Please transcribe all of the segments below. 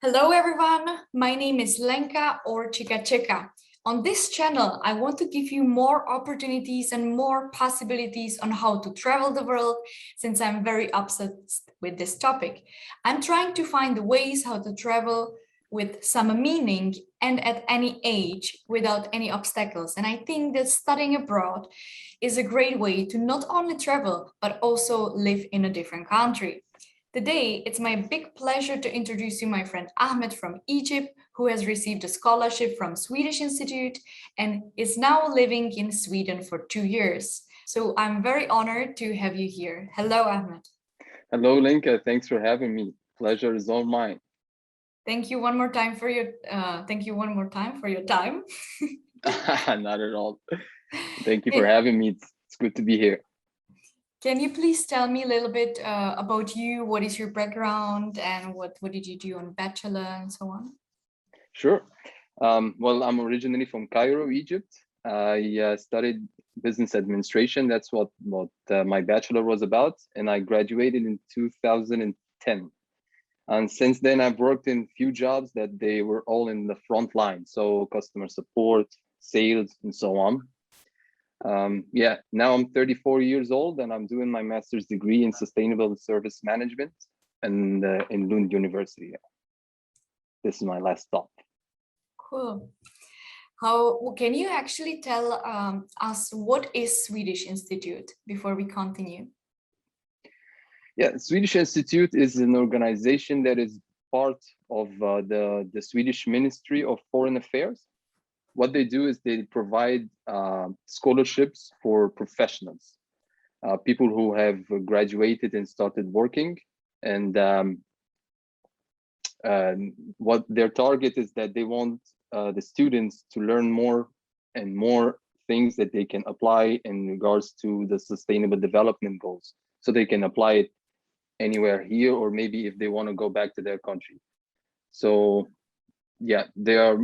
Hello everyone, my name is Lenka or Chika Chika. On this channel, I want to give you more opportunities and more possibilities on how to travel the world, since I'm very obsessed with this topic. I'm trying to find the ways how to travel with some meaning and at any age without any obstacles. And I think that studying abroad is a great way to not only travel, but also live in a different country. Today, it's my big pleasure to introduce you my friend Ahmed from Egypt, who has received a scholarship from Swedish Institute and is now living in Sweden for 2 years. So I'm very honored to have you here. Hello, Ahmed. Hello, Linka. Thanks for having me. Pleasure is all mine. Thank you one more time for your time. Not at all. Thank you for having me. It's good to be here. Can you please tell me a little bit about you? What is your background and what did you do on bachelor and so on? Sure. Well, I'm originally from Cairo, Egypt. I studied business administration. That's what my bachelor was about. And I graduated in 2010. And since then, I've worked in few jobs that they were all in the front line. So customer support, sales, and so on. Now I'm 34 years old and I'm doing my master's degree in sustainable service management and in Lund University. This is my last stop. Cool. How can you actually tell us what is Swedish Institute before we continue? Yeah, Swedish Institute is an organization that is part of the Swedish Ministry of Foreign Affairs. What they do is they provide scholarships for professionals, people who have graduated and started working. And what their target is that they want the students to learn more and more things that they can apply in regards to the sustainable development goals. So they can apply it anywhere here, or maybe if they want to go back to their country. So yeah, they are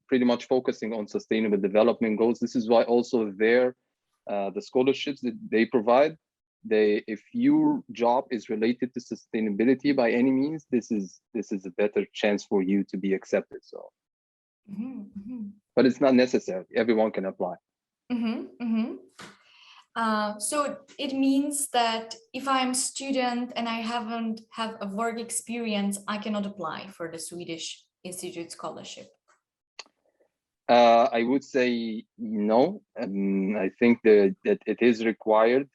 pretty much focusing on sustainable development goals. This is why also the scholarships that they provide, if your job is related to sustainability by any means, this is a better chance for you to be accepted. So, but it's not necessary. Everyone can apply. So it means that if I'm a student and I haven't have a work experience, I cannot apply for the Swedish Institute scholarship. I would say no. I think that it is required.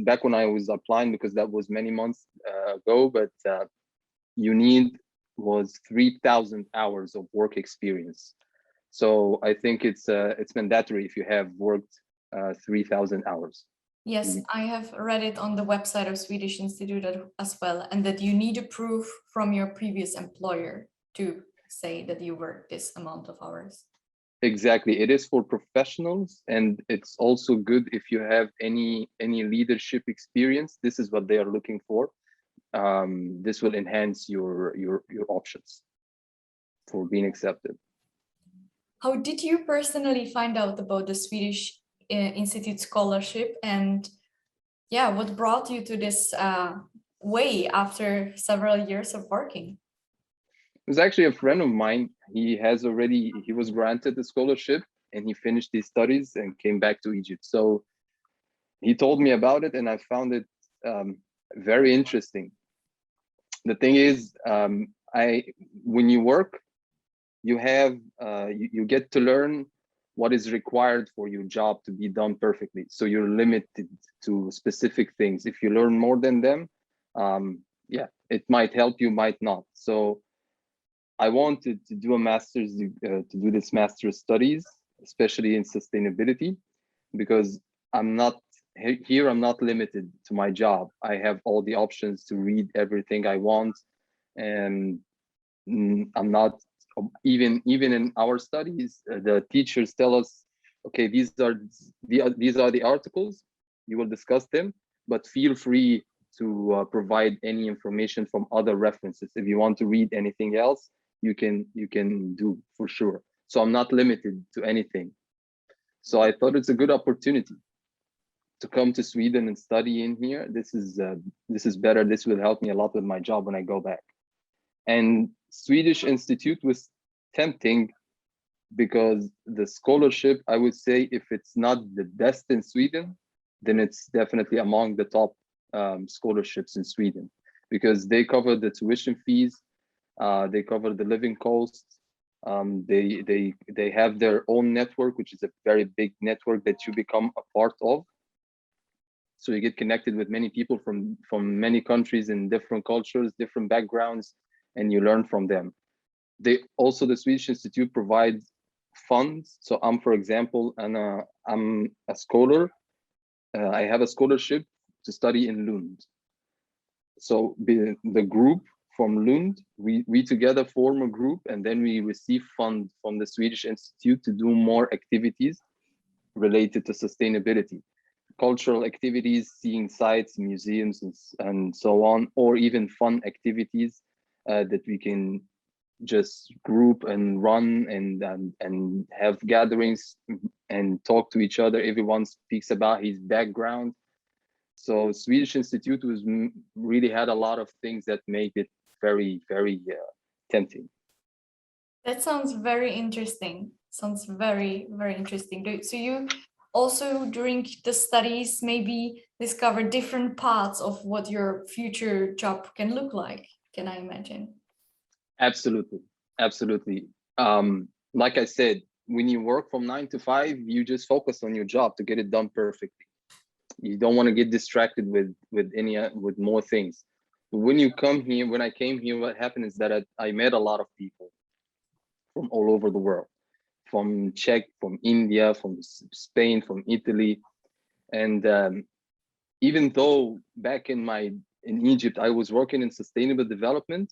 Back when I was applying, because that was many months ago, but you need was 3,000 hours of work experience. So I think it's mandatory if you have worked 3,000 hours. Yes, I have read it on the website of Swedish Institute as well, and that you need a proof from your previous employer to say that you worked this amount of hours. Exactly, it is for professionals, and it's also good if you have any leadership experience. This is what they are looking for. This will enhance your options for being accepted. How did you personally find out about the Swedish Institute scholarship, and yeah, what brought you to this way after several years of working? It was actually a friend of mine. He was granted the scholarship and he finished his studies and came back to Egypt. So he told me about it and I found it very interesting. The thing is, when you work, you get to learn what is required for your job to be done perfectly. So you're limited to specific things. If you learn more than them, it might help you, might not. So I wanted to do a master's, to do this master's studies, especially in sustainability, because I'm not limited to my job. I have all the options to read everything I want, and I'm not even in our studies. The teachers tell us, okay, these are the articles. You will discuss them, but feel free to provide any information from other references. If you want to read anything else, you can do for sure. So I'm not limited to anything. So I thought it's a good opportunity to come to Sweden and study in here. This is better. This will help me a lot with my job when I go back. And Swedish Institute was tempting because the scholarship, I would say, if it's not the best in Sweden, then it's definitely among the top scholarships in Sweden, because they cover the tuition fees, they cover the living costs, they have their own network, which is a very big network that you become a part of. So you get connected with many people from many countries and different cultures, different backgrounds, and you learn from them. They also, the Swedish Institute provides funds. So I'm, for example, I'm a scholar. I have a scholarship to study in Lund. So the group from Lund, we together form a group, and then we receive funds from the Swedish Institute to do more activities related to sustainability, cultural activities, seeing sites, museums, and so on, or even fun activities that we can just group and run and have gatherings and talk to each other. Everyone speaks about his background. So Swedish Institute was really had a lot of things that make it very, very tempting. That sounds very interesting. Sounds very, very interesting. So you also during the studies maybe discover different parts of what your future job can look like, can I imagine? Absolutely, absolutely. Like I said, when you work from 9 to 5, you just focus on your job to get it done perfectly. You don't want to get distracted with more things. But when you come here, when I came here, what happened is that I met a lot of people from all over the world, from Czech, from India, from Spain, from Italy. And even though back in Egypt, I was working in sustainable development,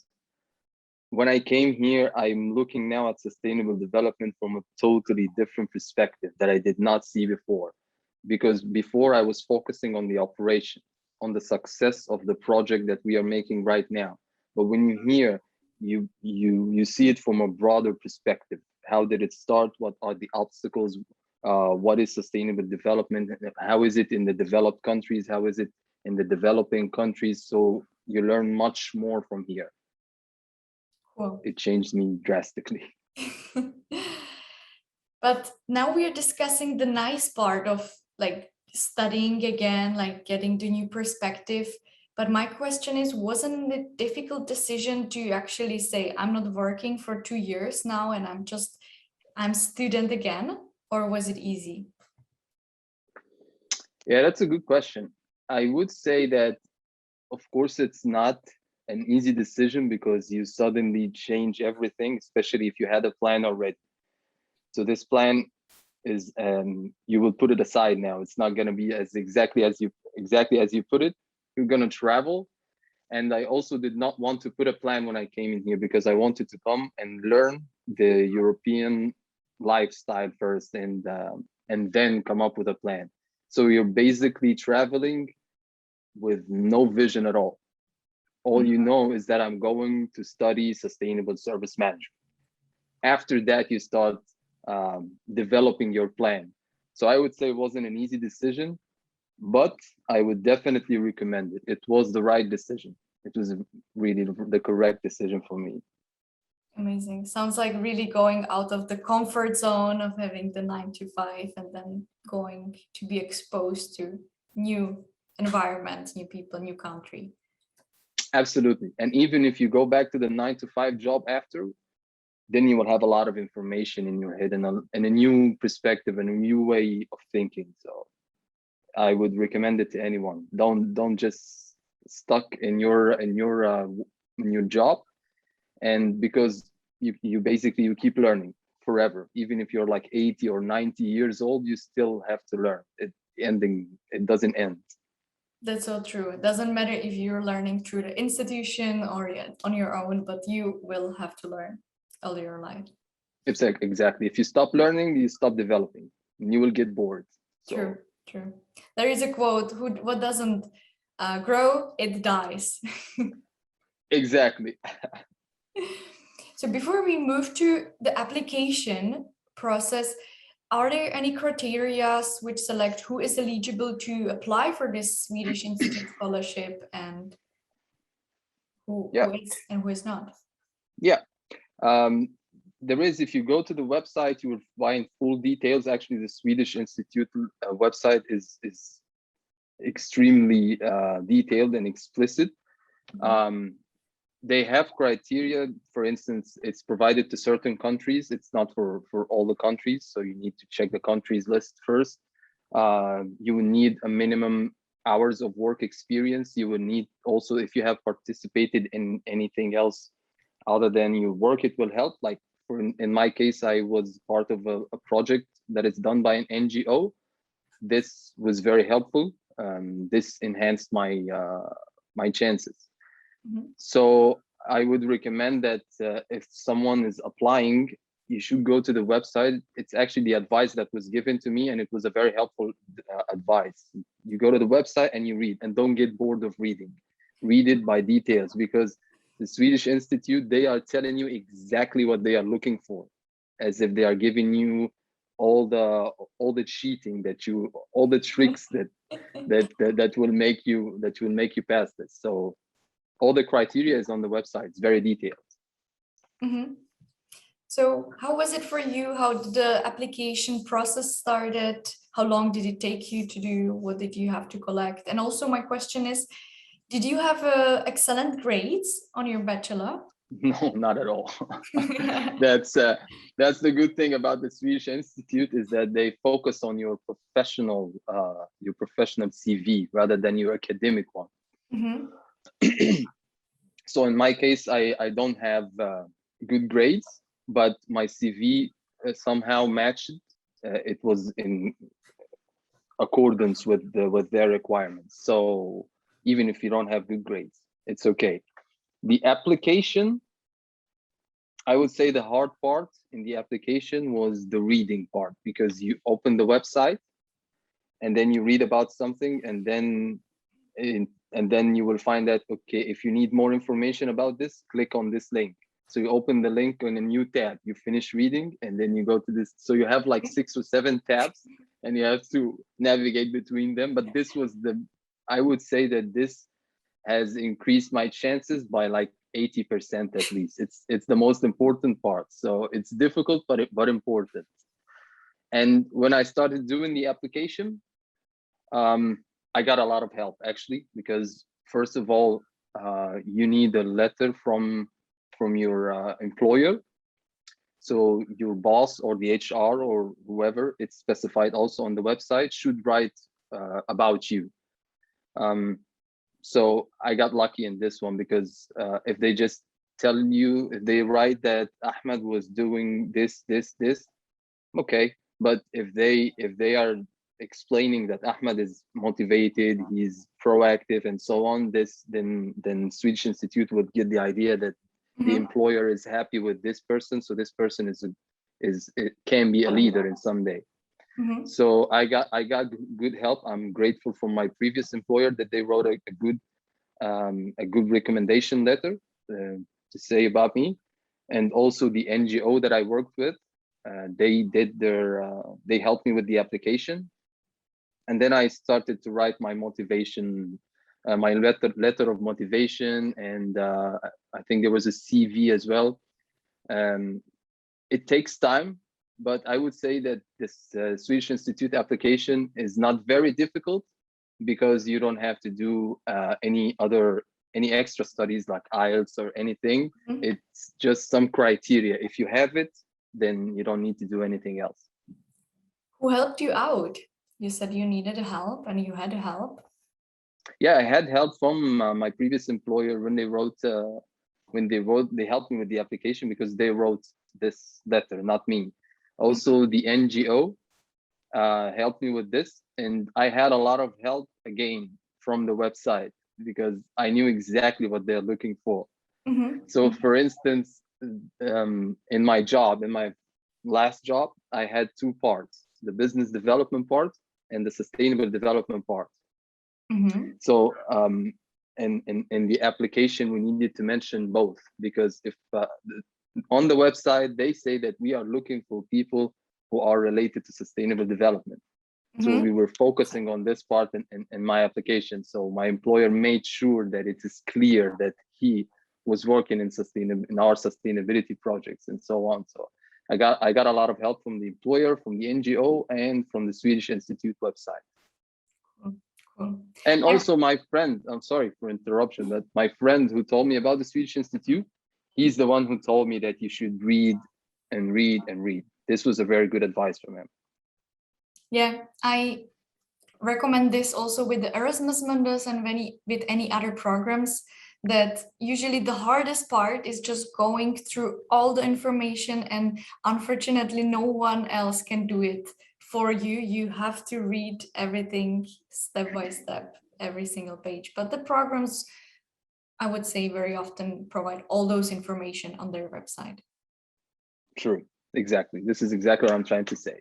when I came here, I'm looking now at sustainable development from a totally different perspective that I did not see before. Because before I was focusing on the operation, on the success of the project that we are making right now. But when you hear, you see it from a broader perspective. How did it start? What are the obstacles? What is sustainable development? How is it in the developed countries? How is it in the developing countries? So you learn much more from here. Cool. It changed me drastically. But now we are discussing the nice part of like studying again, like getting the new perspective. But my question is, wasn't it a difficult decision to actually say, I'm not working for 2 years now and I'm student again, or was it easy? Yeah, that's a good question. I would say that, of course, it's not an easy decision because you suddenly change everything, especially if you had a plan already. So this plan is, you will put it aside now. It's not going to be exactly as you put it. You're going to travel. And I also did not want to put a plan when I came in here because I wanted to come and learn the European lifestyle first and then come up with a plan. So you're basically traveling with no vision at all. All you know is that I'm going to study sustainable service management. After that, you start developing your plan. So I would say it wasn't an easy decision, but I would definitely recommend it. It was the right decision. It was really the correct decision for me. Amazing. Sounds like really going out of the comfort zone of having the 9 to 5 and then going to be exposed to new environment, new people, new country. Absolutely. And even if you go back to the 9 to 5 job after, then you will have a lot of information in your head and a new perspective and a new way of thinking. So I would recommend it to anyone. Don't just stuck in your job, and because you basically you keep learning forever. Even if you're like 80 or 90 years old, you still have to learn. It doesn't end. That's so true. It doesn't matter if you're learning through the institution or on your own, but you will have to learn all your life. It's like exactly. If you stop learning, you stop developing, and you will get bored. So. True. There is a quote: "What doesn't grow, it dies." Exactly. So before we move to the application process, are there any criteria which select who is eligible to apply for this Swedish Institute scholarship and who is and who is not? Yeah, There is, if you go to the website, you will find full details. Actually, the Swedish Institute website is extremely detailed and explicit. They have criteria. For instance, it's provided to certain countries. It's not for all the countries, so you need to check the countries list first. You will need a minimum hours of work experience. You will need also, if you have participated in anything else other than your work, it will help. Like in my case, I was part of a project that is done by an NGO. This was very helpful. This enhanced my my chances. So I would recommend that if someone is applying, you should go to the website. It's actually the advice that was given to me, and it was a very helpful advice. You go to the website and you read, and don't get bored of reading. Read it by details, because the Swedish Institute, they are telling you exactly what they are looking for, as if they are giving you all the cheating that you, all the tricks that will make you pass this. So all the criteria is on the website. It's very detailed. So how was it for you? How did the application process started? How long did it take you to do? What did you have to collect? And also my question is, did you have excellent grades on your bachelor? No, not at all. That's the good thing about the Swedish Institute, is that they focus on your professional CV rather than your academic one. So in my case, I don't have good grades, but my CV somehow matched. It was in accordance with their requirements. So even if you don't have good grades, it's okay. The application, I would say the hard part in the application was the reading part, because you open the website and then you read about something, and then you will find that, okay, if you need more information about this, click on this link. So you open the link on a new tab, you finish reading, and then you go to this. So you have like 6 or 7 tabs, and you have to navigate between them. But this was I would say that this has increased my chances by like 80% at least. It's the most important part. So it's difficult, but important. And when I started doing the application, I got a lot of help, actually, because first of all, you need a letter from your employer. So your boss or the HR or whoever, it's specified also on the website, should write about you. So I got lucky in this one, because if they just tell you, if they write that Ahmed was doing this, okay. But if they are explaining that Ahmed is motivated, he's proactive, and so on, then Swedish Institute would get the idea that the employer is happy with this person, so this person it can be a leader in some day. So I got good help. I'm grateful for my previous employer that they wrote a good recommendation letter to say about me, and also the NGO that I worked with. They helped me with the application, and then I started to write my motivation, my letter of motivation, and I think there was a CV as well. It takes time, but I would say that this Swedish Institute application is not very difficult, because you don't have to do any extra studies like IELTS or anything. It's just some criteria. If you have it, then you don't need to do anything else. Who helped you out? You said you needed help, and you had help. Yeah, I had help from my previous employer when they helped me with the application, because they wrote this letter, not me. Also, the NGO helped me with this, and I had a lot of help again from the website, because I knew exactly what they're looking for. So for instance, in my last job, I had 2 parts: the business development part and the sustainable development part. So in the application, we needed to mention both, because if on the website they say that we are looking for people who are related to sustainable development. So we were focusing on this part in my application. So my employer made sure that it is clear that he was working in our sustainability projects and so on. So I got a lot of help from the employer, from the NGO, and from the Swedish Institute website. Cool. And also my friend, I'm sorry for interruption, but my friend who told me about the Swedish Institute, he's the one who told me that you should read and read and read. This was a very good advice from him. Yeah, I recommend this also with the Erasmus Mundus and with any other programs, that usually the hardest part is just going through all the information, and unfortunately no one else can do it for you. You have to read everything step by step, every single page. But the programs, I would say, very often provide all those information on their website. True, exactly. This is exactly what I'm trying to say.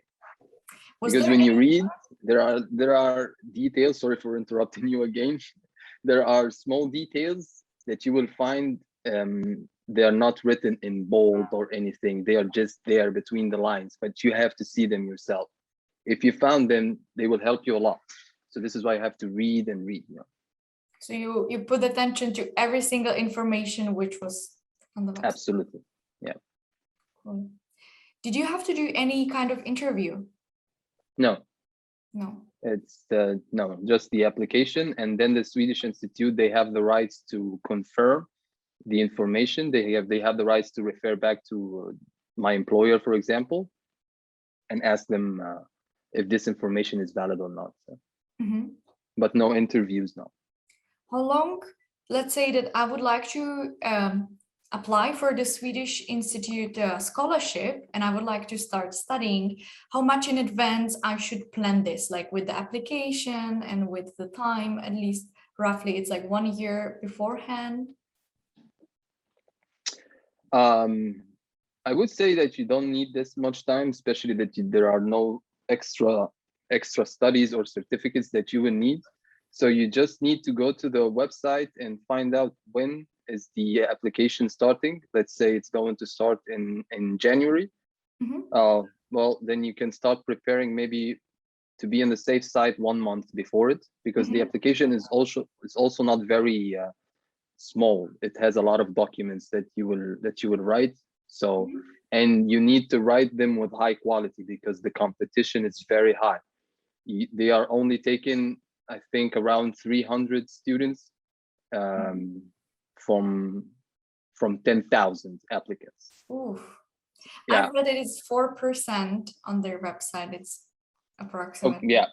Because when any... you read, there are details. Sorry for interrupting you again. There are small details that you will find. They are not written in bold or anything. They are just there between the lines, but you have to see them yourself. If you found them, they will help you a lot. So this is why you have to read and read. You know? So you put attention to every single information which was on the website. Absolutely, yeah. Cool. Did you have to do any kind of interview? No. No. It's no, just the application, and then the Swedish Institute, they have the rights to confirm the information. They have the rights to refer back to my employer, for example, and ask them if this information is valid or not. So. But no interviews, no. How long? Let's say that I would like to apply for the Swedish Institute scholarship, and I would like to start studying. How much in advance I should plan this, like with the application and with the time, at least roughly it's like 1 year beforehand? I would say that you don't need this much time, especially that there are no extra studies or certificates that you will need. So you just need to go to the website and find out when is the application starting. Let's say it's going to start in January. Well, then you can start preparing, maybe to be on the safe side 1 month before it, because the application is also not very small. It has a lot of documents that you will write. So and you need to write them with high quality, because the competition is very high. They are only taking, I think, around 300 students from 10,000 applicants. Oof. Yeah. I read that it's 4% on their website. It's approximately. Yeah,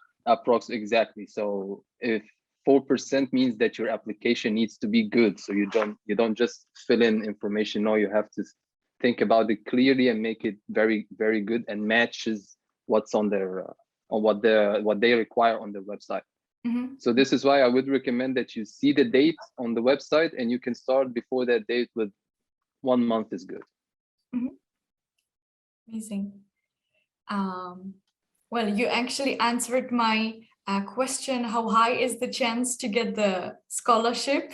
exactly. So if 4% means that your application needs to be good, so you don't just fill in information. No, you have to think about it clearly and make it very, very good and matches what's on their on what they require on their website. So this is why I would recommend that you see the date on the website, and you can start before that date with 1 month is good. Amazing. Well, you actually answered my question, how high is the chance to get the scholarship?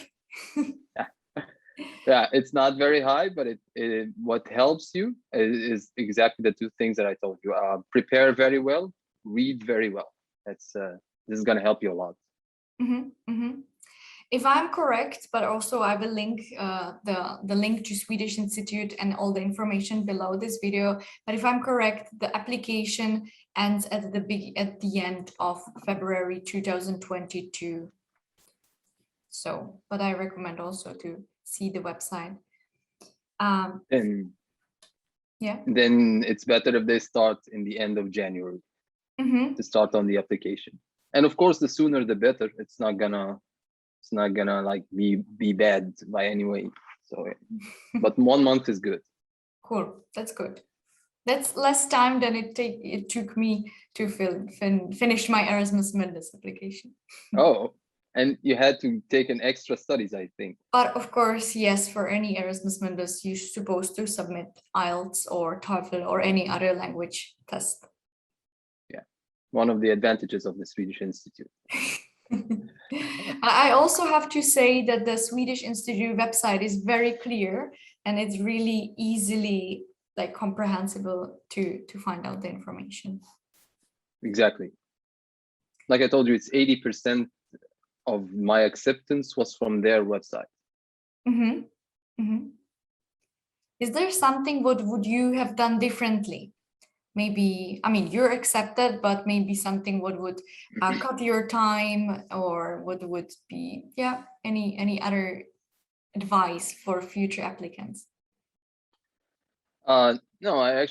Yeah, it's not very high, but what helps you is exactly the two things that I told you. Prepare very well, read very well. This is going to help you a lot. If I'm correct, but also I will link the link to Swedish Institute and all the information below this video. But if I'm correct, the application ends at the end of February 2022. So, but I recommend also to see the website. Then it's better if they start in the end of January to start on the application. And of course, the sooner the better. It's not gonna like be bad by any way. So, but 1 month is good. Cool, that's good. That's less time than it took me to finish my Erasmus Mundus application. Oh, and you had to take an extra studies, I think. But of course, yes, for any Erasmus Mundus, you're supposed to submit IELTS or TOEFL or any other language test. Yeah, one of the advantages of the Swedish Institute. I also have to say that the Swedish Institute website is very clear, and it's really easily like comprehensible to find out the information. Exactly. Like I told you, it's 80% of my acceptance was from their website. Mhm. Is there something what would you have done differently? Maybe, I mean, you're accepted, but maybe something what would cut your time, or what would be, yeah, any other advice for future applicants? No, I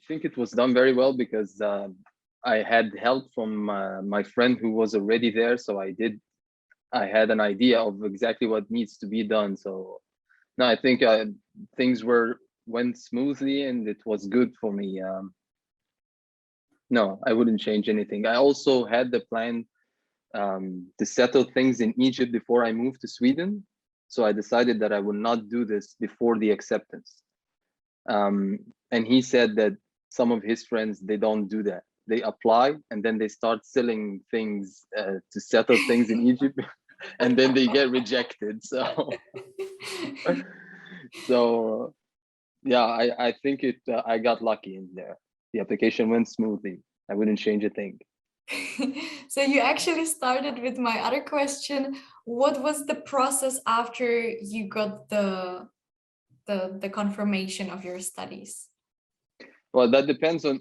think it was done very well because I had help from my friend who was already there. So I had an idea of exactly what needs to be done. So no, I think things went smoothly and it was good for me. No, I wouldn't change anything. I also had the plan to settle things in Egypt before I moved to Sweden. So I decided that I would not do this before the acceptance. And he said that some of his friends, they don't do that. They apply and then they start selling things to settle things in Egypt, and then they get rejected. So, so yeah, I think I got lucky in there. The application went smoothly. I wouldn't change a thing. So you actually started with my other question. What was the process after you got the confirmation of your studies? Well, that depends on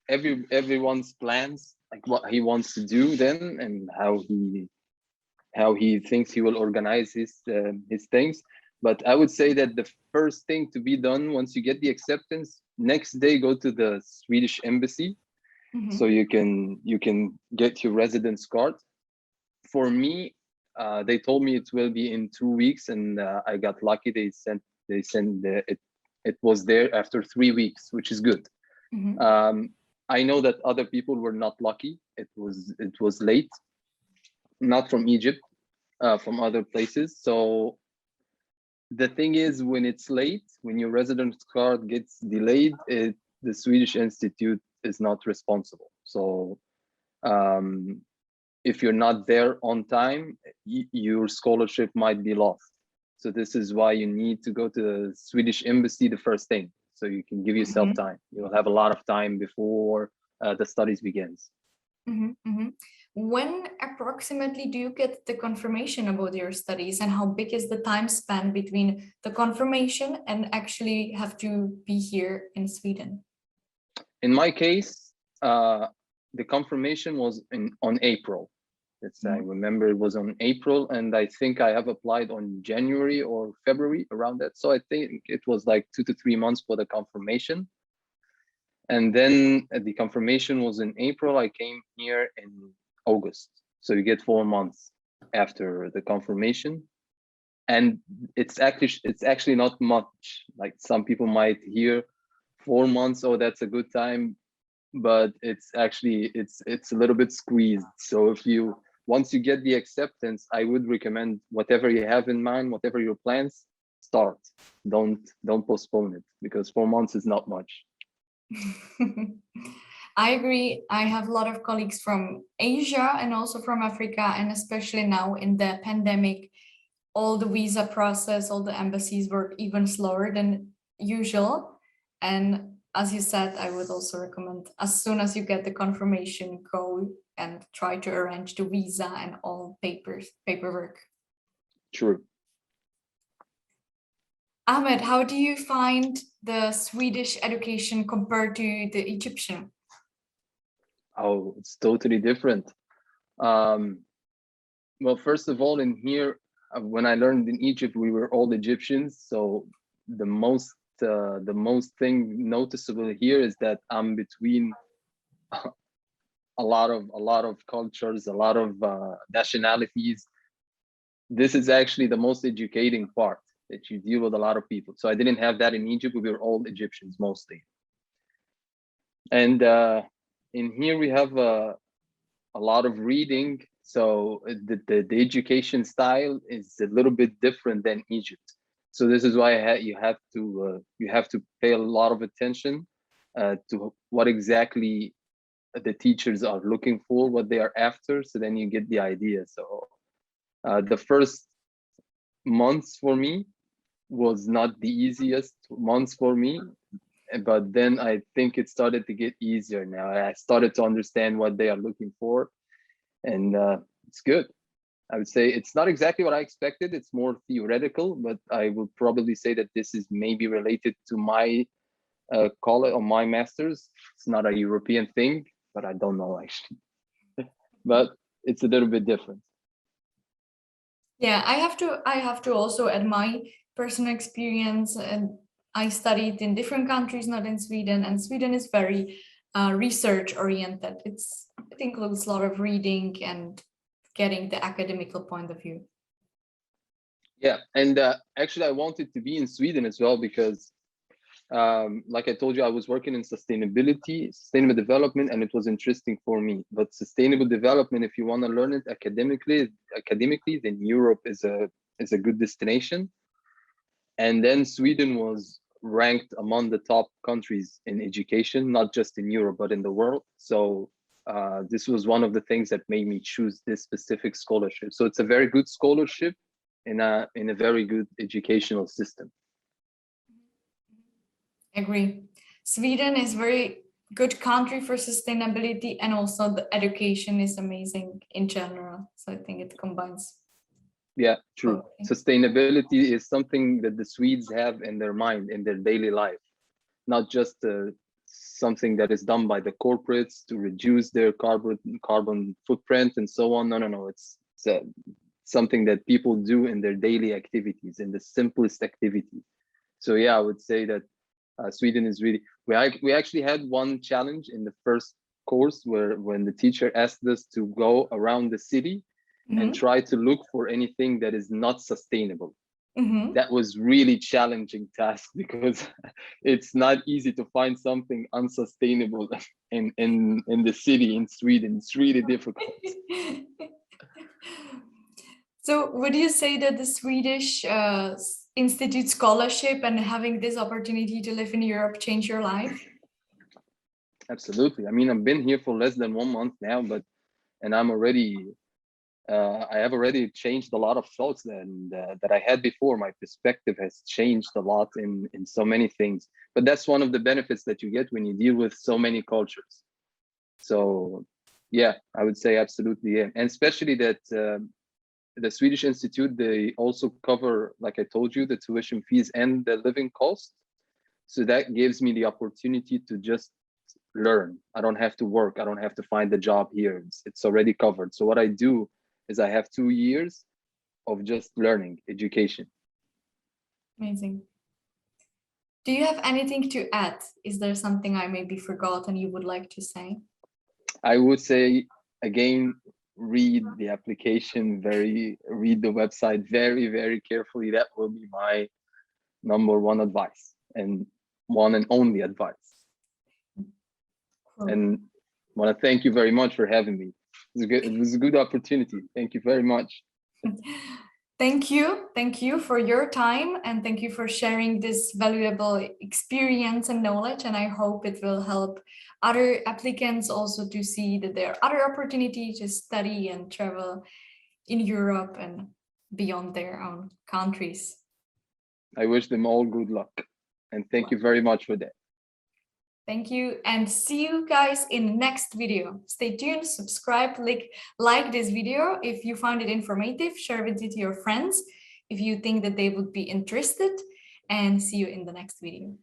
everyone's plans, like what he wants to do then, and how he thinks he will organize his things. But I would say that the first thing to be done once you get the acceptance, next day go to the Swedish embassy, so Mhm. you can get your residence card. For me, they told me it will be in 2 weeks, and I got lucky. They sent it was there after 3 weeks, which is good. Mhm. I know that other people were not lucky. It was late, not from Egypt, from other places. So the thing is, when it's late, when your residence card gets delayed, the Swedish Institute is not responsible. So um, if you're not there on time, your scholarship might be lost. So this is why you need to go to the Swedish embassy the first thing, so you can give yourself Mhm. time. You'll have a lot of time before the studies begins. Mhm. Mhm. When approximately do you get the confirmation about your studies, and how big is the time span between the confirmation and actually have to be here in Sweden? In my case, the confirmation was on April. I Mhm. remember it was on April, and I think I have applied on January or February, around that. So I think it was like 2 to 3 months for the confirmation. And then the confirmation was in April. I came here in August. So you get 4 months after the confirmation. And it's actually not much. Like some people might hear 4 months, oh, that's a good time, but it's a little bit squeezed. So if you once you get the acceptance, I would recommend whatever you have in mind, whatever your plans, start. Don't postpone it, because 4 months is not much. I agree. I have a lot of colleagues from Asia and also from Africa, and especially now in the pandemic, all the visa process, all the embassies work even slower than usual. And as you said, I would also recommend, as soon as you get the confirmation, go and try to arrange the visa and all paperwork. True. Ahmed, how do you find the Swedish education compared to the Egyptian? Oh, it's totally different. um well, first of all, in here, when I learned in Egypt, we were all Egyptians. So the most thing noticeable here is that I'm between a lot of cultures, a lot of nationalities. This is actually the most educating part, that you deal with a lot of people. So I didn't have that in Egypt. We were all Egyptians mostly. And in here we have a lot of reading. So the education style is a little bit different than Egypt. So this is why you have to pay a lot of attention to what exactly the teachers are looking for, what they are after. So then you get the idea. So the first months for me was not the easiest months for me, but then I think it started to get easier now. I started to understand what they are looking for, and it's good. I would say it's not exactly what I expected. It's more theoretical, but I would probably say that this is maybe related to my college or my master's. It's not a European thing, but I don't know actually. But it's a little bit different. Yeah, I have to also add my personal experience, and I studied in different countries, not in Sweden, and Sweden is very research oriented. It includes a lot of reading and getting the academical point of view. Yeah, and actually I wanted to be in Sweden as well because like I told you, I was working in sustainable development, and it was interesting for me. But sustainable development, if you want to learn it academically, then Europe is a good destination. And then Sweden was ranked among the top countries in education, not just in Europe, but in the world. So this was one of the things that made me choose this specific scholarship. So it's a very good scholarship in a very good educational system. Agree. Sweden is very good country for sustainability, and also the education is amazing in general. So I think it combines. Yeah, true. Okay. Sustainability is something that the Swedes have in their mind, in their daily life, not just something that is done by the corporates to reduce their carbon footprint and so on. No. It's something that people do in their daily activities, in the simplest activity. So yeah, I would say that Sweden is really. We actually had one challenge in the first course when the teacher asked us to go around the city and try to look for anything that is not sustainable. That was really challenging task because it's not easy to find something unsustainable in the city in Sweden. It's really difficult. So would you say that the Swedish Institute scholarship and having this opportunity to live in Europe changed your life? Absolutely. I mean, I've been here for less than 1 month now, and I'm already I have already changed a lot of thoughts that I had before. My perspective has changed a lot in so many things. But that's one of the benefits that you get when you deal with so many cultures. So yeah, I would say absolutely, yeah. And especially that the Swedish Institute, they also cover, like I told you, the tuition fees and the living cost. So that gives me the opportunity to just learn. I don't have to work. I don't have to find a job here. It's already covered. So what I do is I have 2 years of just learning education. Amazing. Do you have anything to add? Is there something I maybe forgot and you would like to say? I would say, again, read the application, read the website very, very carefully. That will be my #1 advice and one and only advice. Cool. And I want to thank you very much for having me. It was a good opportunity. Thank you very much. Thank you for your time, and thank you for sharing this valuable experience and knowledge, and I hope it will help other applicants also to see that there are other opportunities to study and travel in Europe and beyond their own countries. I wish them all good luck, and thank you very much for that. Thank you, and see you guys in the next video. Stay tuned, subscribe, like this video. If you found it informative, share it with your friends if you think that they would be interested, and see you in the next video.